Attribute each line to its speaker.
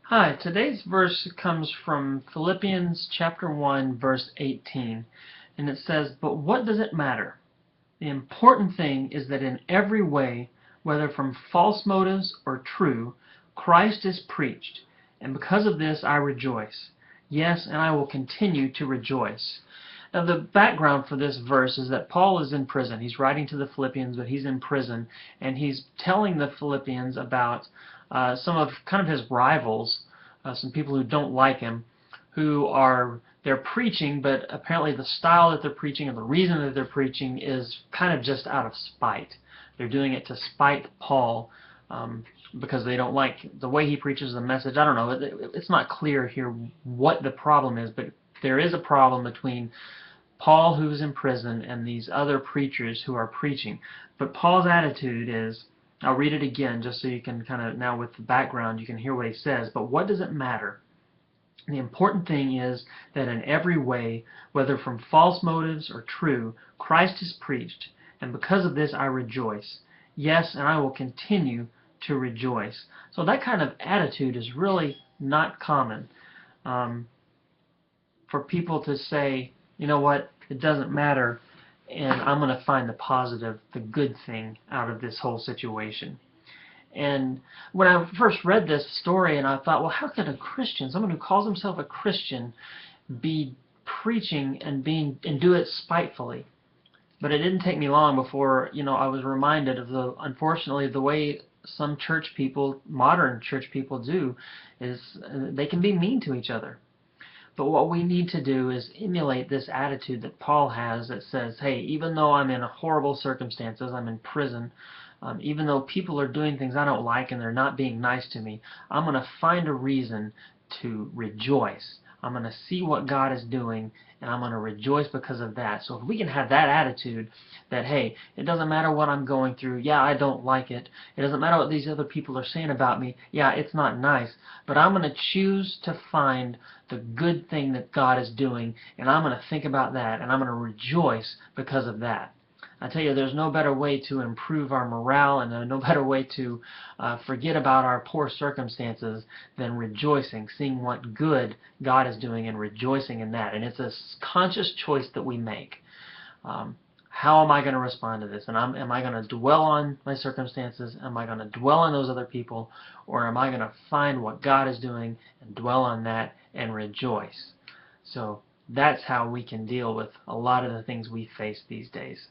Speaker 1: Hi, today's verse comes from Philippians chapter 1 verse 18, and it says, "But what does it matter? The important thing is that in every way, whether from false motives or true, Christ is preached, and because of this I rejoice. Yes, and I will continue to rejoice." Now, the background for this verse is that Paul is in prison. He's writing to the Philippians, but he's in prison, and he's telling the Philippians about some of kind of his rivals, some people who don't like him, they're preaching, but apparently the style that they're preaching and the reason that they're preaching is kind of just out of spite. They're doing it to spite Paul, because they don't like the way he preaches the message. I don't know. It's not clear here what the problem is, but there is a problem between Paul, who's in prison, and these other preachers who are preaching. But Paul's attitude is, I'll read it again just so you can kind of, now with the background, you can hear what he says. "But what does it matter? The important thing is that in every way, whether from false motives or true, Christ is preached, and because of this I rejoice. Yes, and I will continue to rejoice." So that kind of attitude is really not common. Um, for people to say, you know what, it doesn't matter, and I'm going to find the positive, the good thing out of this whole situation. And when I first read this story, and I thought, well, how could a Christian, someone who calls himself a Christian, be preaching and do it spitefully? But it didn't take me long before, I was reminded of unfortunately, the way some church people, modern church people do, is they can be mean to each other. But what we need to do is emulate this attitude that Paul has that says, hey, even though I'm in horrible circumstances, I'm in prison, even though people are doing things I don't like and they're not being nice to me, I'm going to find a reason to rejoice. I'm going to see what God is doing, and I'm going to rejoice because of that. So if we can have that attitude that, hey, it doesn't matter what I'm going through. Yeah, I don't like it. It doesn't matter what these other people are saying about me. Yeah, it's not nice. But I'm going to choose to find the good thing that God is doing, and I'm going to think about that, and I'm going to rejoice because of that. I tell you, there's no better way to improve our morale and no better way to forget about our poor circumstances than rejoicing, seeing what good God is doing and rejoicing in that. And it's a conscious choice that we make. How am I going to respond to this? And am I going to dwell on my circumstances? Am I going to dwell on those other people? Or am I going to find what God is doing and dwell on that and rejoice? So that's how we can deal with a lot of the things we face these days.